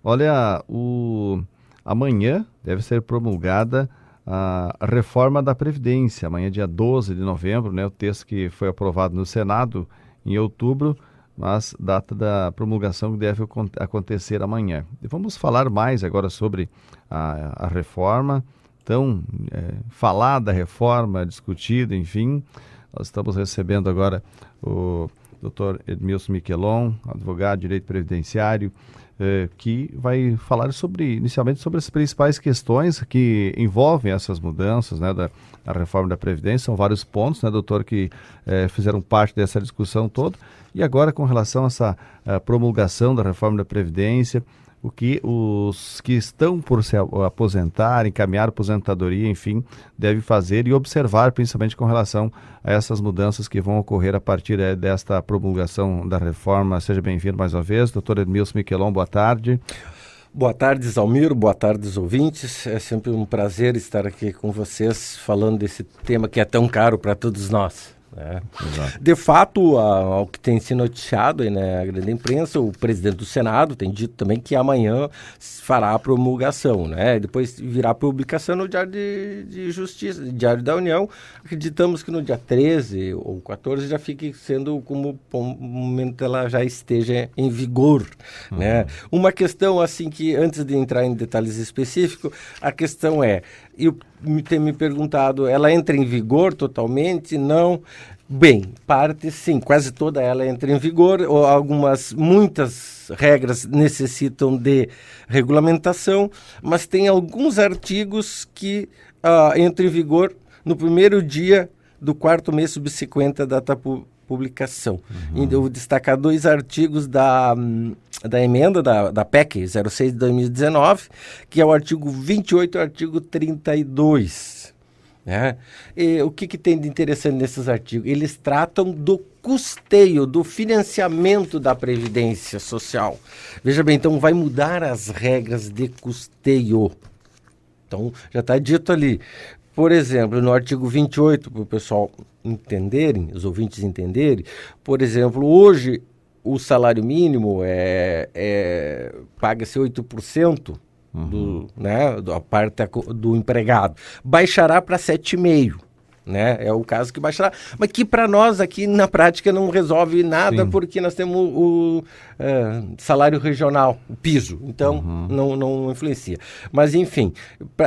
Olha, amanhã deve ser promulgada a reforma da Previdência, amanhã dia 12 de novembro, né? O texto que foi aprovado no Senado em outubro, mas data da promulgação que deve acontecer amanhã. E vamos falar mais agora sobre a reforma, tão falada reforma, discutida, enfim. Nós estamos recebendo agora o Dr. Edmilson Miquelon, advogado de direito previdenciário, que vai falar inicialmente sobre as principais questões que envolvem essas mudanças, né, da reforma da Previdência. São vários pontos, né, doutor, que fizeram parte dessa discussão toda. E agora, com relação a essa promulgação da reforma da Previdência, o que os que estão por se aposentar, encaminhar aposentadoria, enfim, devem fazer e observar, principalmente com relação a essas mudanças que vão ocorrer a partir desta promulgação da reforma. Seja bem-vindo mais uma vez, doutor Edmilson Miquelon, boa tarde. Boa tarde, Zalmiro, boa tarde, ouvintes. É sempre um prazer estar aqui com vocês falando desse tema que é tão caro para todos nós. De fato, ao que tem se noticiado aí na grande imprensa, o presidente do Senado tem dito também que amanhã fará a promulgação, né? Depois virá a publicação no Diário de Justiça, Diário da União. Acreditamos que no dia 13 ou 14 já fique sendo como o momento ela já esteja em vigor, né? Uma questão assim que, antes de entrar em detalhes específicos, a questão é, eu tem me perguntado, ela entra em vigor totalmente? Não. Bem, parte sim, quase toda ela entra em vigor, ou muitas regras necessitam de regulamentação, mas tem alguns artigos que entram em vigor no primeiro dia do quarto mês subsequente à data publicação. Eu vou destacar dois artigos da emenda da PEC 06 de 2019, que é o artigo 28 e o artigo 32. Né? E o que tem de interessante nesses artigos? Eles tratam do custeio, do financiamento da Previdência Social. Veja bem, então vai mudar as regras de custeio. Então, já está dito ali. Por exemplo, no artigo 28, para o pessoal entenderem, os ouvintes entenderem, por exemplo, hoje o salário mínimo paga-se 8% da parte do empregado. Baixará para 7,5%. Né? É o caso que baixará, mas que para nós aqui na prática não resolve nada. Sim. Porque nós temos o salário regional, o piso, então não influencia. Mas enfim,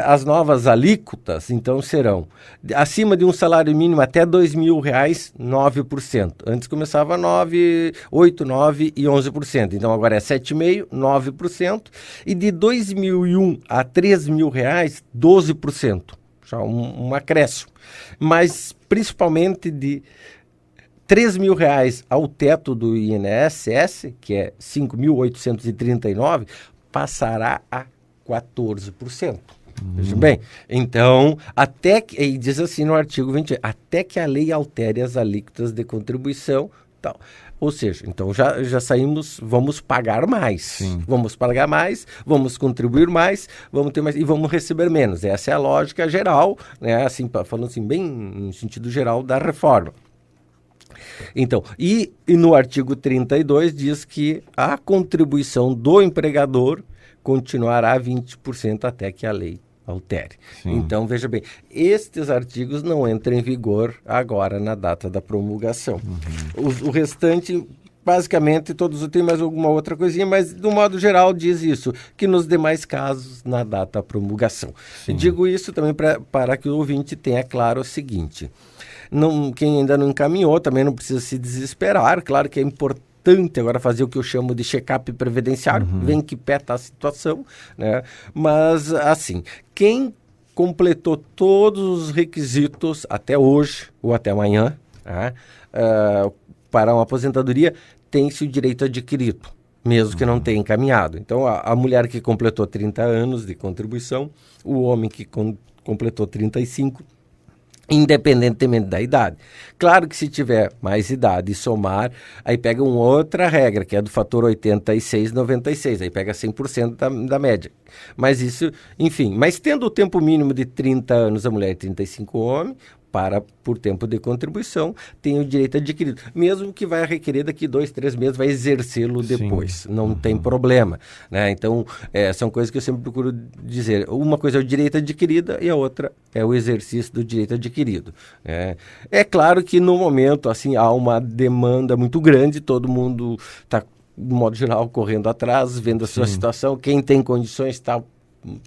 as novas alíquotas então serão acima de um salário mínimo até R$2.000, 9%. Antes começava 8%, 9% e 11%, então agora é 7,5%, 9%, e de R$2.001 a R$3.000, 12%. Já um acréscimo, mas principalmente de R$3.000 ao teto do INSS, que é 5.839, passará a 14%. Veja bem, então, e diz assim no artigo 20, até que a lei altere as alíquotas de contribuição, tal. Ou seja, então já saímos, vamos pagar mais. Sim. Vamos pagar mais, vamos contribuir mais, vamos ter mais e vamos receber menos. Essa é a lógica geral, né? Assim, falando assim, bem no sentido geral da reforma. Então, e no artigo 32 diz que a contribuição do empregador continuará 20% até que a lei altere. Sim. Então, veja bem, estes artigos não entram em vigor agora na data da promulgação. O restante, basicamente, todos têm mais alguma outra coisinha, mas, do modo geral, diz isso, que nos demais casos, na data da promulgação. Digo isso também para que o ouvinte tenha claro o seguinte, quem ainda não encaminhou também não precisa se desesperar, claro que é importante agora fazer o que eu chamo de check-up previdenciário, vem que pé está a situação, né? Mas, assim, quem completou todos os requisitos até hoje ou até amanhã, para uma aposentadoria, tem-se o direito adquirido, mesmo que não tenha encaminhado. Então, a mulher que completou 30 anos de contribuição, o homem que completou 35, independentemente da idade. Claro que se tiver mais idade e somar, aí pega uma outra regra, que é do fator 86,96, aí pega 100% da média. Mas isso, enfim, mas tendo o tempo mínimo de 30 anos a mulher e 35 o homem, por tempo de contribuição, tem o direito adquirido. Mesmo que vai requerer daqui 2, 3 meses, vai exercê-lo depois. Não tem problema. Né? Então, são coisas que eu sempre procuro dizer. Uma coisa é o direito adquirido e a outra é o exercício do direito adquirido. É claro que no momento assim, há uma demanda muito grande, todo mundo está, de modo geral, correndo atrás, vendo a sua situação. Quem tem condições está...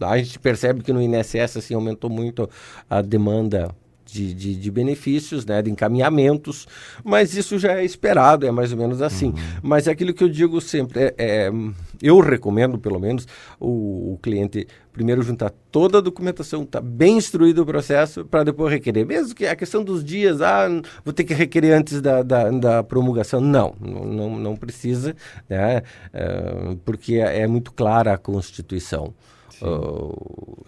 A gente percebe que no INSS assim, aumentou muito a demanda de benefícios, né, de encaminhamentos, mas isso já é esperado, é mais ou menos assim. Mas é aquilo que eu digo sempre, eu recomendo, pelo menos, o cliente primeiro juntar toda a documentação, tá bem instruído o processo, para depois requerer. Mesmo que a questão dos dias, vou ter que requerer antes da promulgação. Não precisa, né, porque é muito clara a Constituição.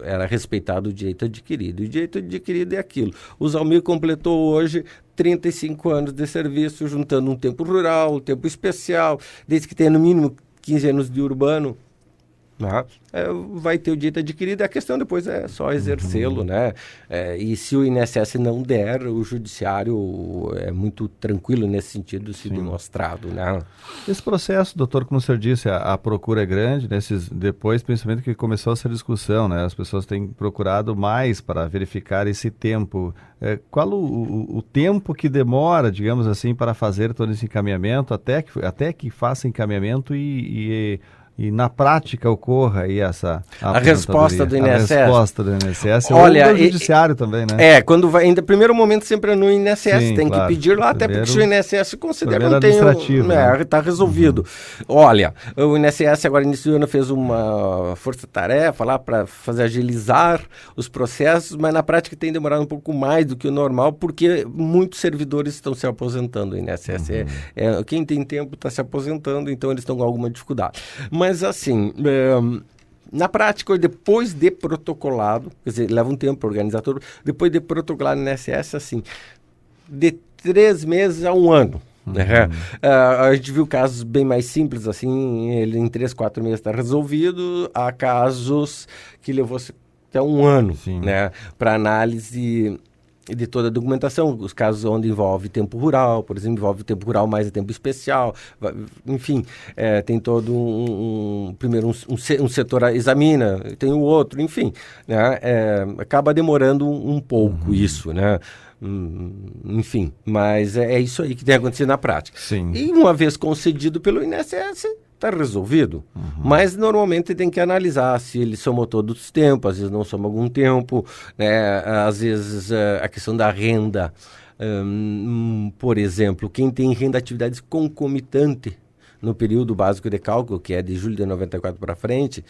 Era respeitado o direito adquirido. E o direito adquirido é aquilo. O Zalmir completou hoje 35 anos de serviço, juntando um tempo rural, um tempo especial, desde que tenha no mínimo 15 anos de urbano. Vai ter o direito adquirido, a questão depois é só exercê-lo, né? E se o INSS não der, o judiciário é muito tranquilo nesse sentido, se demonstrado, né? Esse processo, doutor, como o senhor disse, a procura é grande, né? Depois, principalmente que começou essa discussão, né? As pessoas têm procurado mais para verificar esse tempo. Qual o tempo que demora, digamos assim, para fazer todo esse encaminhamento, até que faça encaminhamento e na prática ocorra aí a resposta do INSS. A resposta do INSS. Olha, ou do judiciário também, né? Quando vai, ainda primeiro momento sempre é no INSS, tem que pedir lá, até porque se o INSS considera que não tem... Está resolvido. Olha, o INSS agora, início do ano, fez uma força-tarefa lá para fazer agilizar os processos, mas na prática tem demorado um pouco mais do que o normal, porque muitos servidores estão se aposentando. O INSS quem tem tempo está se aposentando, então eles estão com alguma dificuldade. Mas assim, na prática, depois de protocolado, quer dizer, leva um tempo para organizar tudo, depois de protocolado no INSS, assim, de 3 meses a 1 ano. A gente viu casos bem mais simples, assim, ele em 3, 4 meses está resolvido, há casos que levou até 1 ano, né, para análise de toda a documentação, os casos onde envolve tempo rural, por exemplo, envolve tempo rural mais tempo especial, enfim, tem todo primeiro um setor examina, tem o outro, enfim, né, acaba demorando um pouco isso, né, enfim, mas é isso aí que tem acontecido na prática. E uma vez concedido pelo INSS, está resolvido, mas normalmente tem que analisar se ele somou todos os tempos, às vezes não soma algum tempo, né? Às vezes a questão da renda, por exemplo, quem tem renda atividades concomitante no período básico de cálculo, que é de julho de 94 para frente,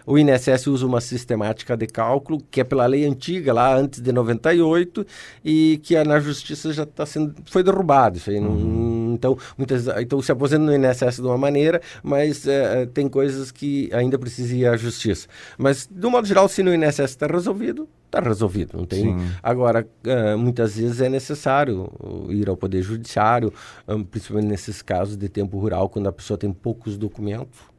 o INSS usa uma sistemática de cálculo que é pela lei antiga, lá antes de 98, e que na justiça já foi derrubado. Isso aí então se aposenta no INSS de uma maneira, mas tem coisas que ainda precisa ir à justiça. Mas, de um modo geral, se no INSS está resolvido, não tem. Agora, muitas vezes é necessário ir ao Poder Judiciário, principalmente nesses casos de tempo rural, quando a pessoa tem poucos documentos.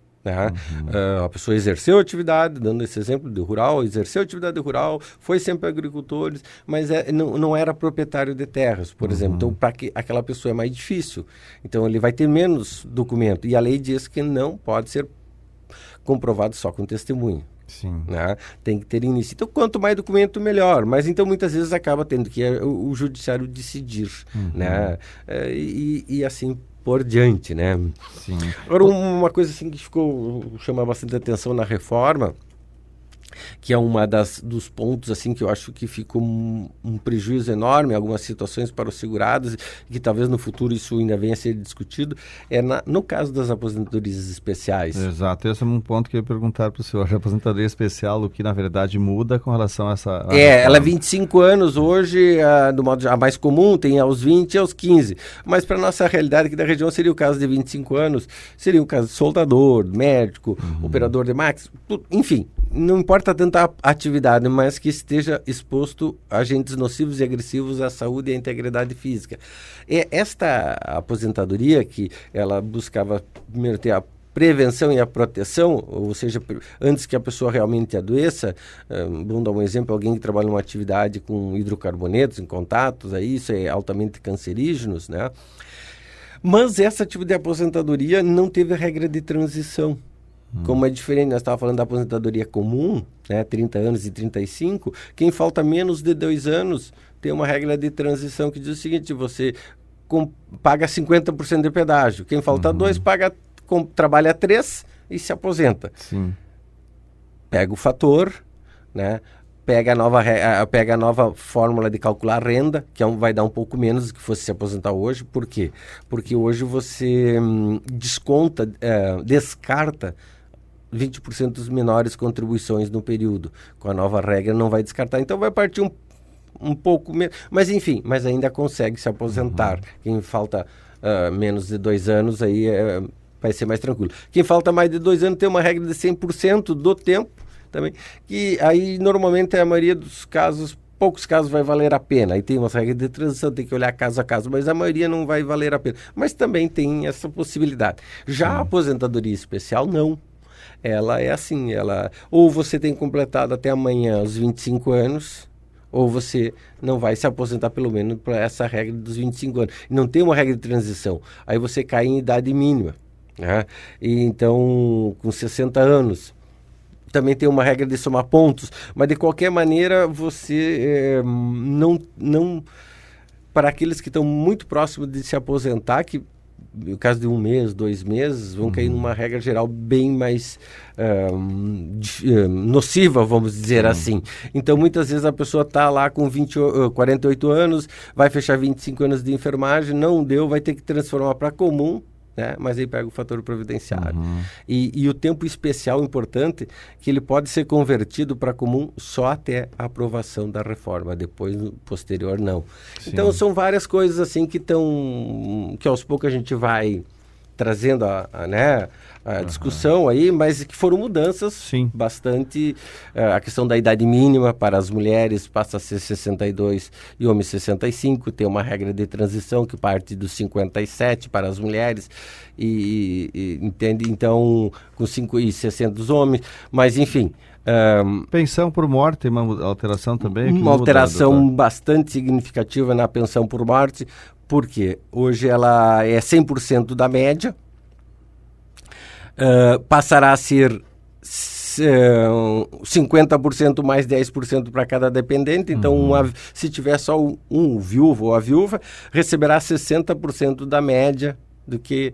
A pessoa exerceu a atividade, dando esse exemplo de rural, exerceu a atividade rural, foi sempre agricultor, mas não era proprietário de terras, por exemplo. Então, para aquela pessoa é mais difícil. Então, ele vai ter menos documento. E a lei diz que não pode ser comprovado só com testemunho. Né? Tem que ter início. Então, quanto mais documento, melhor. Mas, então, muitas vezes acaba tendo que o judiciário decidir. Né? E assim por diante, né? Agora, uma coisa assim que chama bastante atenção na reforma, que é uma dos pontos assim que eu acho que ficou um prejuízo enorme em algumas situações para os segurados, e que talvez no futuro isso ainda venha a ser discutido, no caso das aposentadorias especiais. Exato, esse é um ponto que eu ia perguntar para o senhor. A aposentadoria especial, o que na verdade muda com relação a essa... ela é 25 anos hoje, do modo a mais comum, tem aos 20 e aos 15, mas para a nossa realidade aqui da região seria o caso de 25 anos, seria o caso de soldador, médico, operador de máquinas, enfim, não importa tanta atividade, mas que esteja exposto a agentes nocivos e agressivos à saúde e à integridade física. Esta aposentadoria, que ela buscava primeiro ter a prevenção e a proteção, ou seja, antes que a pessoa realmente adoeça, vamos dar um exemplo, alguém que trabalha numa atividade com hidrocarbonetos em contatos, aí isso é altamente cancerígenos, né? Mas esse tipo de aposentadoria não teve regra de transição. Como é diferente, nós estávamos falando da aposentadoria comum, né, 30 anos e 35, quem falta menos de 2 anos tem uma regra de transição que diz o seguinte, você paga 50% de pedágio, quem falta 2 trabalha 3 e se aposenta. Sim. Pega o fator, né? Pega a nova fórmula de calcular a renda, que vai dar um pouco menos do que fosse se aposentar hoje. Por quê? Porque hoje você descarta 20% dos menores contribuições no período. Com a nova regra não vai descartar, então vai partir um pouco menos. Mas enfim, mas ainda consegue se aposentar. Quem falta menos de 2 anos aí vai ser mais tranquilo. Quem falta mais de 2 anos tem uma regra de 100% do tempo também, que aí normalmente a maioria dos casos, poucos casos vai valer a pena. Aí tem uma regra de transição, tem que olhar caso a caso, mas a maioria não vai valer a pena. Mas também tem essa possibilidade. Já a aposentadoria especial, não. Ela é assim, ou você tem completado até amanhã os 25 anos, ou você não vai se aposentar pelo menos para essa regra dos 25 anos. Não tem uma regra de transição. Aí você cai em idade mínima, né? E então, com 60 anos, também tem uma regra de somar pontos, mas de qualquer maneira você não para aqueles que estão muito próximos de se aposentar, que no caso de 1 mês, 2 meses, vão cair numa regra geral bem mais nociva, vamos dizer assim. Então, muitas vezes a pessoa está lá com 48 anos, vai fechar 25 anos de enfermagem, não deu, vai ter que transformar para comum, né? Mas aí pega o fator providenciário. E o tempo especial importante, que ele pode ser convertido para comum só até a aprovação da reforma, depois, no posterior, não. Sim. Então, são várias coisas assim que aos poucos a gente vai trazendo a discussão aí, mas que foram mudanças bastante. A questão da idade mínima para as mulheres passa a ser 62 e homens 65, tem uma regra de transição que parte dos 57 para as mulheres, entende? Então, com 5 e 60 dos homens, mas enfim. Pensão por morte, uma alteração também? Uma alteração bastante significativa na pensão por morte, porque hoje ela é 100% da média, passará a ser 50% mais 10% para cada dependente, então se tiver só um viúvo ou a viúva, receberá 60% da média do que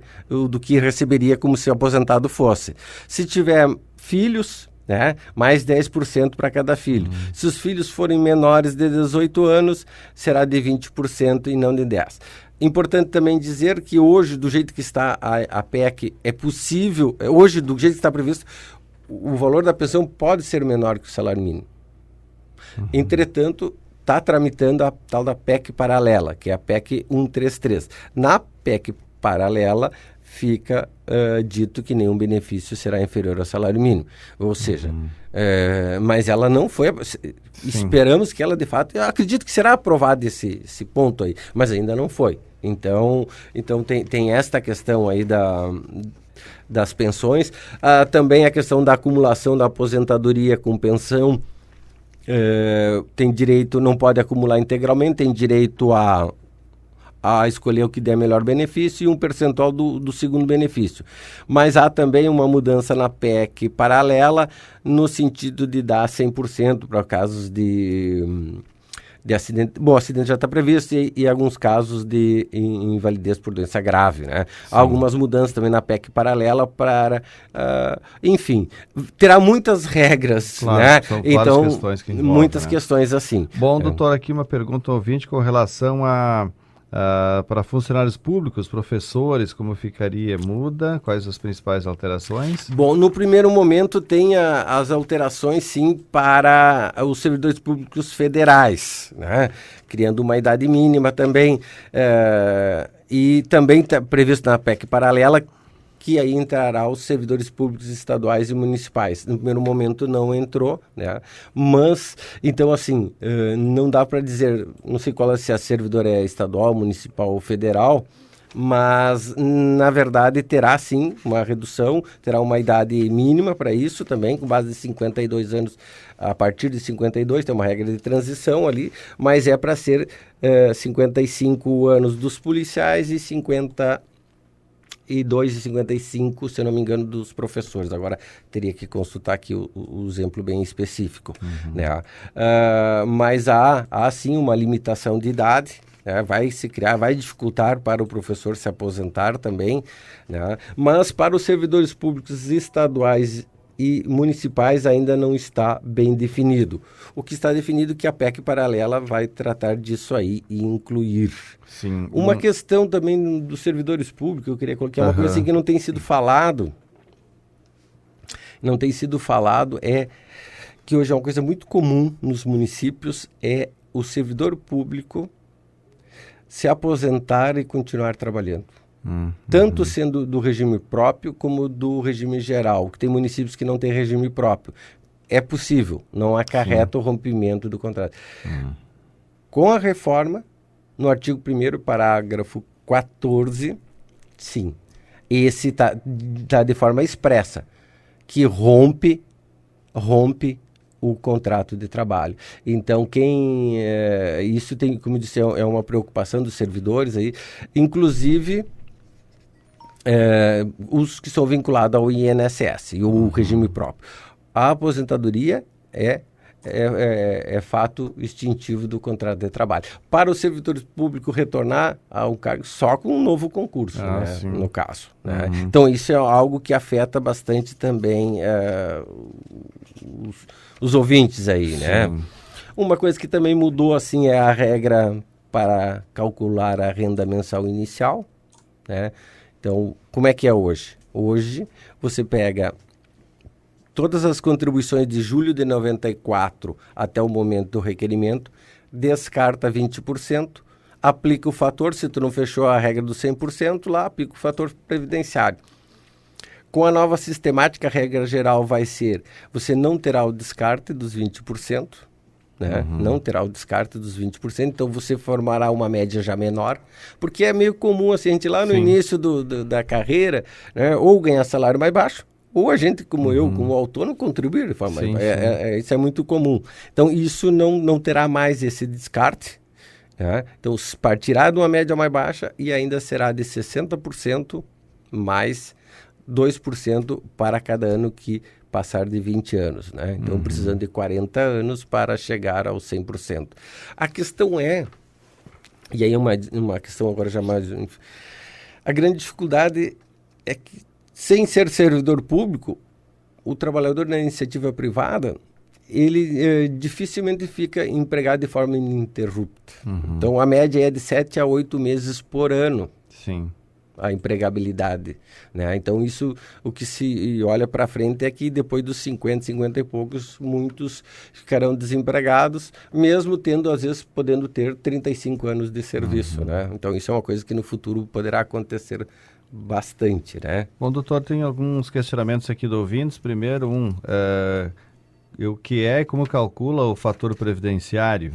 receberia como se o aposentado fosse. Se tiver filhos, né, mais 10% para cada filho. Se os filhos forem menores de 18 anos, será de 20% e não de 10%. Importante também dizer que hoje, do jeito que está a PEC, é possível, hoje, do jeito que está previsto, o valor da pensão pode ser menor que o salário mínimo. Entretanto, está tramitando a tal da PEC paralela, que é a PEC 133. Na PEC paralela, fica dito que nenhum benefício será inferior ao salário mínimo. Ou seja, mas ela não foi... Esperamos que ela, de fato... Eu acredito que será aprovado esse ponto aí, mas ainda não foi. Então tem esta questão aí das pensões. Também a questão da acumulação da aposentadoria com pensão. Tem direito, não pode acumular integralmente, tem direito a escolher o que der melhor benefício e um percentual do segundo benefício. Mas há também uma mudança na PEC paralela, no sentido de dar 100% para casos de acidente. Bom, o acidente já está previsto e alguns casos de invalidez por doença grave, né? Há algumas mudanças também na PEC paralela para... enfim, terá muitas regras, claro, né? São então, questões que envolvem, muitas questões assim. Bom, doutor, aqui uma pergunta ao ouvinte com relação para funcionários públicos, professores, como ficaria? Muda? Quais as principais alterações? Bom, no primeiro momento tem as alterações, sim, para os servidores públicos federais, né? Criando uma idade mínima também, e também está previsto na PEC paralela que aí entrará os servidores públicos estaduais e municipais. No primeiro momento não entrou, né? Mas, então assim, não dá para dizer, não sei se a servidora é estadual, municipal ou federal, mas, na verdade, terá sim uma redução, terá uma idade mínima para isso também, com base de 52 anos, a partir de 52, tem uma regra de transição ali, mas é para ser 55 anos dos policiais e 52 e 55, se eu não me engano, dos professores. Agora, teria que consultar aqui o exemplo bem específico. Né? Mas há sim uma limitação de idade, vai se criar, vai dificultar para o professor se aposentar também, né? Mas para os servidores públicos estaduais e municipais ainda não está bem definido. O que está definido é que a PEC paralela vai tratar disso aí e incluir. Sim. Uma questão também dos servidores públicos, eu queria colocar uma coisa assim que não tem sido falado. Não tem sido falado, é que hoje é uma coisa muito comum nos municípios, é o servidor público se aposentar e continuar trabalhando. Tanto sendo do regime próprio como do regime geral, que tem municípios que não têm regime próprio. É possível, não acarreta o rompimento do contrato. Com a reforma, no artigo 1º, parágrafo 14, sim. Esse está de forma expressa, que rompe o contrato de trabalho. Então, isso tem, como eu disse, é uma preocupação dos servidores aí, inclusive os que são vinculados ao INSS e o regime próprio. A aposentadoria é fato extintivo do contrato de trabalho. Para os servidores públicos retornar ao cargo só com um novo concurso, no caso. Né? Então, isso é algo que afeta bastante também os ouvintes aí, né? Uma coisa que também mudou, assim, é a regra para calcular a renda mensal inicial, né? Então, como é que é hoje? Hoje, você pega todas as contribuições de julho de 94 até o momento do requerimento, descarta 20%, aplica o fator, se tu não fechou a regra do 100%, lá aplica o fator previdenciário. Com a nova sistemática, a regra geral vai ser, você não terá o descarte dos 20%, né? Não terá o descarte dos 20%, então você formará uma média já menor, porque é meio comum assim, a gente lá no início da carreira, né, ou ganhar salário mais baixo, ou a gente, como eu, como autônomo, contribuir de forma mais baixa. Isso é muito comum. Então, isso não terá mais esse descarte, né? Então, partirá de uma média mais baixa e ainda será de 60% mais 2% para cada ano que passar de 20 anos, né? Então, precisando de 40 anos para chegar aos 100%. A questão é, e aí é uma questão agora já mais... A grande dificuldade é que, sem ser servidor público, o trabalhador na iniciativa privada, ele dificilmente fica empregado de forma ininterrupta. Então, a média é de 7 a 8 meses por ano. Sim. A empregabilidade, né? Então, isso, o que se olha para frente é que depois dos 50 e poucos, muitos ficarão desempregados, mesmo tendo, às vezes, podendo ter 35 anos de serviço, né? Então, isso é uma coisa que no futuro poderá acontecer bastante, né? Bom, doutor, tem alguns questionamentos aqui do ouvintes. Primeiro, o que é e como calcula o fator previdenciário?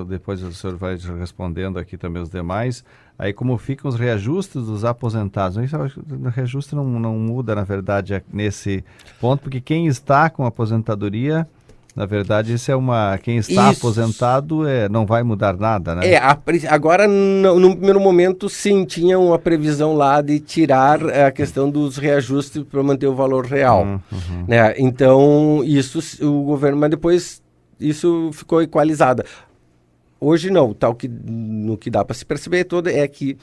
Depois o senhor vai respondendo aqui também os demais. Aí como ficam os reajustes dos aposentados? Isso, o reajuste não muda, na verdade, nesse ponto, porque quem está com aposentadoria, na verdade, quem está aposentado não vai mudar nada, né? Agora, no primeiro momento, sim, tinha uma previsão lá de tirar a questão dos reajustes para manter o valor real. Né? Então, isso o governo, mas depois isso ficou equalizado. Hoje não, no que dá para se perceber todo é que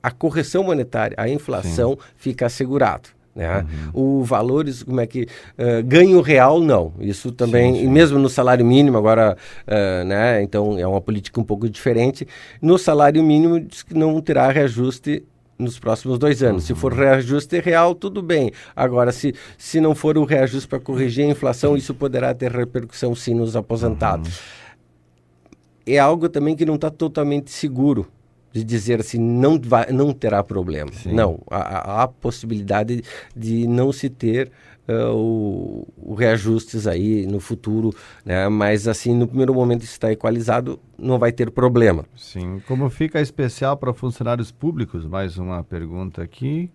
a correção monetária, a inflação fica assegurado. Né? O valores, como é que... ganho real, não. Isso também, e mesmo no salário mínimo, agora, né? Então é uma política um pouco diferente. No salário mínimo, diz que não terá reajuste nos próximos 2 anos. Se for reajuste real, tudo bem. Agora, se não for o reajuste para corrigir a inflação, isso poderá ter repercussão sim nos aposentados. É algo também que não está totalmente seguro de dizer assim, não terá problema. Não, há possibilidade de não se ter o reajustes aí no futuro, né? Mas assim, no primeiro momento está equalizado, não vai ter problema. Sim. Como fica especial para funcionários públicos? Mais uma pergunta aqui.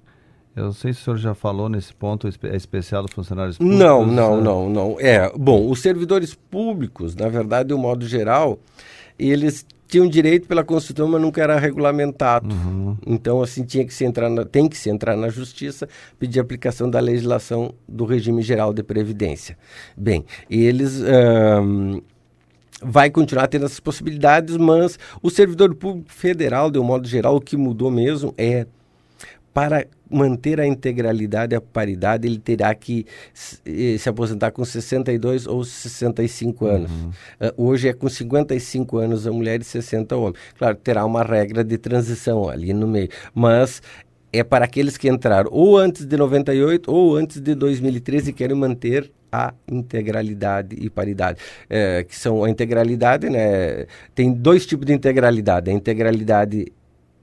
Eu não sei se o senhor já falou nesse ponto, é especial dos funcionários públicos? Não. Bom, os servidores públicos, na verdade, de um modo geral, eles tinham direito pela Constituição, mas nunca era regulamentado. Então, assim, tem que se entrar na Justiça, pedir aplicação da legislação do regime geral de previdência. Bem, eles vai continuar tendo essas possibilidades, mas o servidor público federal, de um modo geral, o que mudou mesmo é para manter a integralidade e a paridade, ele terá que se aposentar com 62 ou 65 anos. Hoje é com 55 anos a mulher e 60 o homem. Claro, terá uma regra de transição ali no meio, mas é para aqueles que entraram ou antes de 98 ou antes de 2013 e querem manter a integralidade e paridade, que são a integralidade, né? Tem dois tipos de integralidade. A integralidade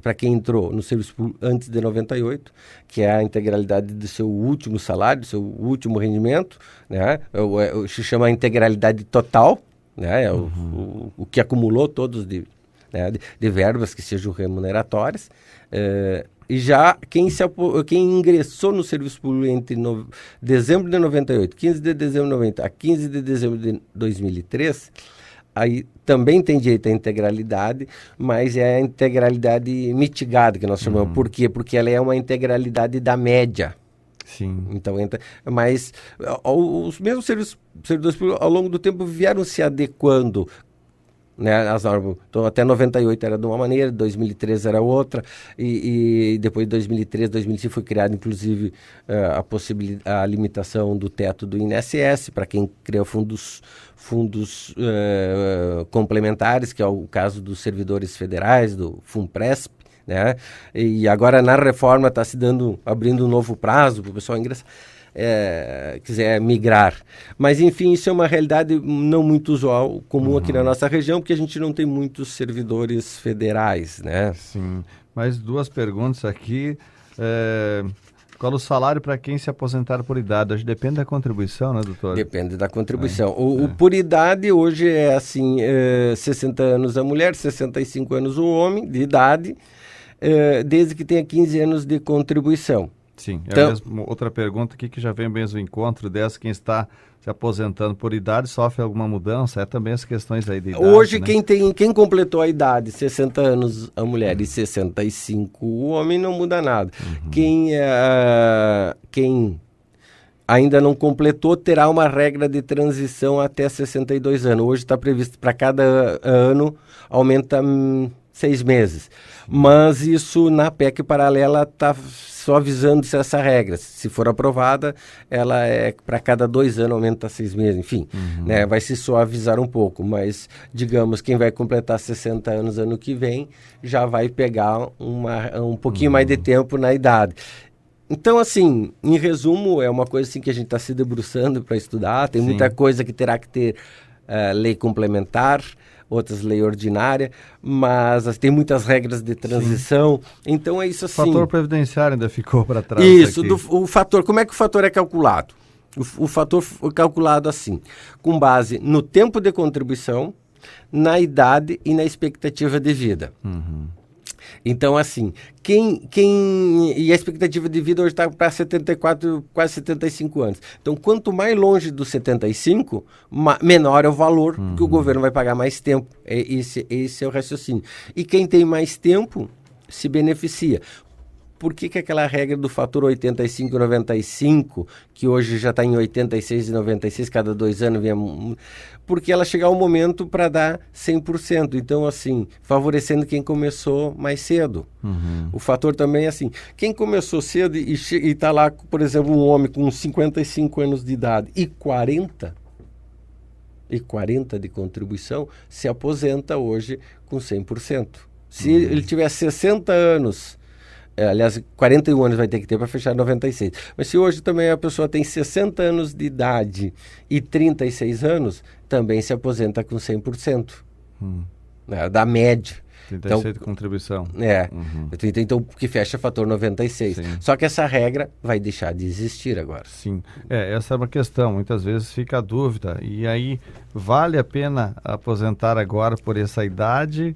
para quem entrou no serviço público antes de 98, que é a integralidade do seu último salário, do seu último rendimento, né? Se chama a integralidade total, né? O que acumulou todos de verbas que sejam remuneratórias. E já quem ingressou no serviço público entre dezembro de 98, 15 de dezembro de 90 a 15 de dezembro de 2003, aí também tem direito à integralidade, mas é a integralidade mitigada que nós chamamos. Por quê? Porque ela é uma integralidade da média. Sim. Então, mas os mesmos servidores públicos, ao longo do tempo, vieram se adequando, né, as normas. Então, até 98 era de uma maneira, 2003 era outra, e depois de 2003, 2005 foi criada, inclusive, a limitação do teto do INSS, para quem criou fundos complementares, que é o caso dos servidores federais, do FUNPRESP, né? E agora, na reforma, está abrindo um novo prazo para o pessoal ingressar. Quiser migrar. Mas, enfim, isso é uma realidade não muito usual, comum aqui na nossa região, porque a gente não tem muitos servidores federais, né? Sim. Mais duas perguntas aqui. Qual o salário para quem se aposentar por idade? Hoje depende da contribuição, né, doutor? Depende da contribuição. O por idade hoje é assim, 60 anos a mulher, 65 anos o homem de idade, desde que tenha 15 anos de contribuição. Sim, então, mesmo, outra pergunta aqui que já vem mesmo ao encontro dessa, quem está se aposentando por idade sofre alguma mudança? Também as questões aí de idade, hoje, né? quem completou a idade, 60 anos a mulher e 65 o homem, não muda nada. Quem ainda não completou terá uma regra de transição até 62 anos. Hoje está previsto para cada ano aumenta 6 meses. Mas isso na PEC paralela está suavizando-se essa regra. Se for aprovada, ela é para cada 2 anos, aumenta 6 meses, enfim, né, vai se suavizar um pouco, mas digamos, quem vai completar 60 anos ano que vem, já vai pegar um pouquinho mais de tempo na idade. Então, assim, em resumo, é uma coisa assim que a gente está se debruçando para estudar, tem muita coisa que terá que ter lei complementar, outras lei ordinária, mas tem muitas regras de transição. Então é isso assim. O fator previdenciário ainda ficou para trás. Isso, o fator, como é que o fator é calculado? O fator foi calculado assim, com base no tempo de contribuição, na idade e na expectativa de vida. Então, assim, e a expectativa de vida hoje está para 74, quase 75 anos. Então, quanto mais longe dos 75, menor é o valor que o governo vai pagar mais tempo. Esse é o raciocínio. E quem tem mais tempo se beneficia. Por que aquela regra do fator 85 e 95, que hoje já está em 86 e 96, cada 2 anos vinha... Porque ela chega ao momento para dar 100%. Então, assim, favorecendo quem começou mais cedo. O fator também é assim, quem começou cedo e está lá, por exemplo, um homem com 55 anos de idade e 40 de contribuição, se aposenta hoje com 100%. Se ele tiver 60 anos... aliás, 41 anos vai ter que ter para fechar 96. Mas se hoje também a pessoa tem 60 anos de idade e 36 anos, também se aposenta com 100%. Né, da média. 36 então, de contribuição. Então, que fecha fator 96. Sim. Só que essa regra vai deixar de existir agora. Sim, essa é uma questão, muitas vezes fica a dúvida, e aí vale a pena aposentar agora por essa idade,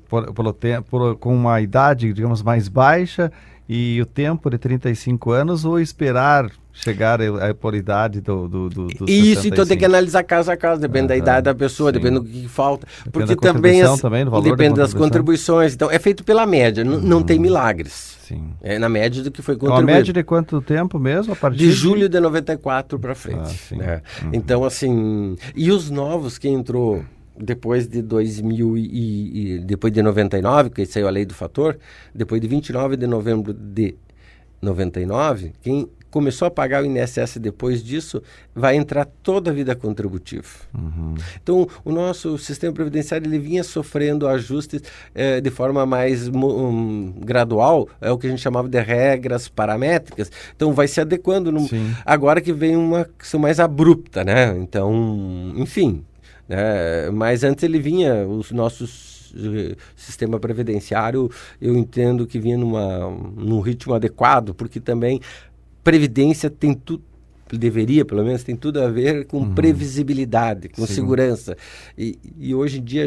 com uma idade, digamos, mais baixa, e o tempo de 35 anos, ou esperar chegar por idade dos Isso, 65? então tem que analisar caso a caso, depende da idade da pessoa, sim. depende do que falta. Depende porque da também, do valor depende da das contribuições. Então, é feito pela média, não tem milagres. Sim. É na média do que foi É contribuído. uma média de quanto tempo mesmo? A partir de julho de 94 para frente. sim. Né? Então, assim, e os novos que entrou depois de 2000 e depois de 99, que saiu a lei do fator, depois de 29 de novembro de 99, quem começou a pagar o INSS depois disso, vai entrar toda a vida contributiva. Então, o nosso sistema previdenciário ele vinha sofrendo ajustes de forma mais gradual, é o que a gente chamava de regras paramétricas. Então, vai se adequando. Agora que vem uma questão mais abrupta, né? Então, enfim. Mas antes ele vinha, os nossos sistema previdenciário, eu entendo que vinha num ritmo adequado, porque também previdência tem tudo, deveria pelo menos, tem tudo a ver com previsibilidade, com segurança. E hoje em dia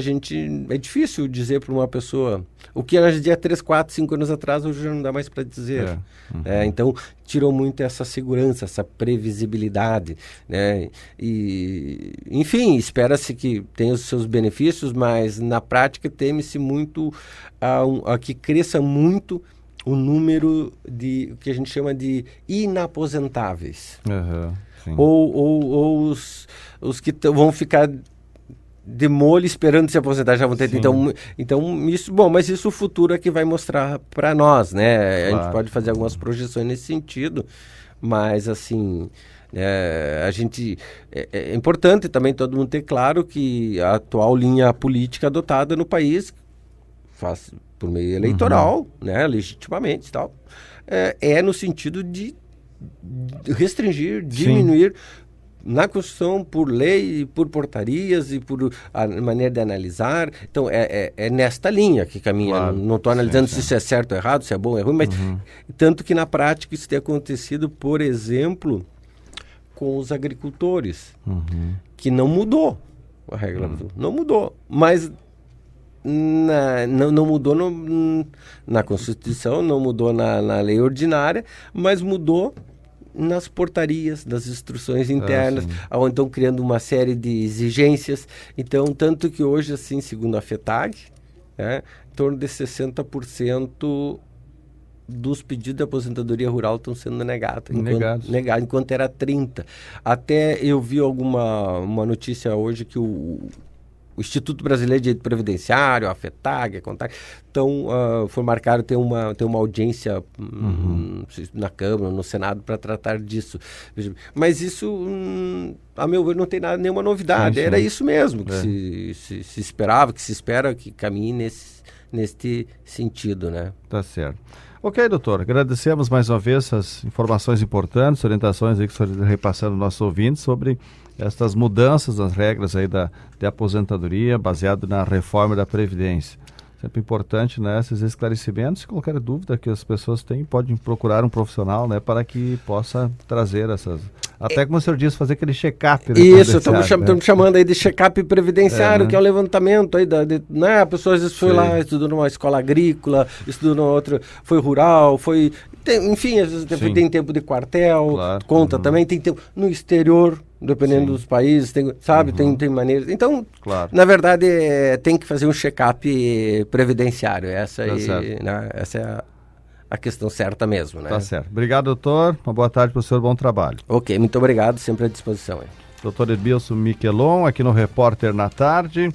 é difícil dizer para uma pessoa o que ela dizia 3, 4, 5 anos atrás, hoje já não dá mais para dizer. Então, tirou muito essa segurança, essa previsibilidade, né? E, enfim, espera-se que tenha os seus benefícios, mas na prática teme-se muito a que cresça muito o número de o que a gente chama de inaposentáveis. Ou os que vão ficar de molho esperando se aposentar, já vão ter. Então isso, bom, mas isso o futuro é que vai mostrar para nós, né? A gente pode fazer algumas projeções nesse sentido, mas assim, a gente é importante também todo mundo ter claro que a atual linha política adotada no país faz por meio eleitoral, né, legitimamente e tal, é no sentido de restringir, diminuir na Constituição, por lei, por portarias e por a maneira de analisar. Então, é nesta linha que caminha. Não estou analisando se isso é certo ou errado, se é bom ou é ruim, mas tanto que na prática isso tem acontecido, por exemplo, com os agricultores, que não mudou a regra, não mudou, mas não mudou na Constituição, não mudou na lei ordinária, mas mudou nas portarias, das instruções internas, onde estão criando uma série de exigências. Então, tanto que hoje, assim, segundo a FETAG, em torno de 60% dos pedidos de aposentadoria rural estão sendo negados, enquanto era 30%. Até eu vi uma notícia hoje que o Instituto Brasileiro de Direito Previdenciário, a FETAG, a CONTAG, foi marcado ter uma audiência na Câmara, no Senado, para tratar disso. Mas isso, a meu ver, não tem nenhuma novidade. Era isso mesmo que se esperava, que se espera que caminhe neste sentido, né? Tá certo. Ok, doutor, agradecemos mais uma vez essas informações importantes, orientações aí que o senhor está repassando aos nossos ouvintes sobre estas mudanças nas regras aí de aposentadoria baseado na reforma da Previdência. Sempre importante, né, esses esclarecimentos. Se qualquer dúvida que as pessoas têm, podem procurar um profissional, né, para que possa trazer essas... Até como o senhor disse, fazer aquele check-up. Isso, estamos chamando aí de check-up previdenciário, que é o levantamento aí, né, a pessoa às vezes foi lá, estudou numa escola agrícola, estudou numa outra, foi rural, enfim, às vezes tem tempo de quartel, conta também, tem tempo no exterior, dependendo dos países, tem maneiras. Então, na verdade, tem que fazer um check-up previdenciário. Essa é a questão certa mesmo, né? Tá certo. Obrigado, doutor. Uma boa tarde para o senhor, bom trabalho. Ok, muito obrigado, sempre à disposição. Doutor Edmilson Miquelon, aqui no Repórter na Tarde.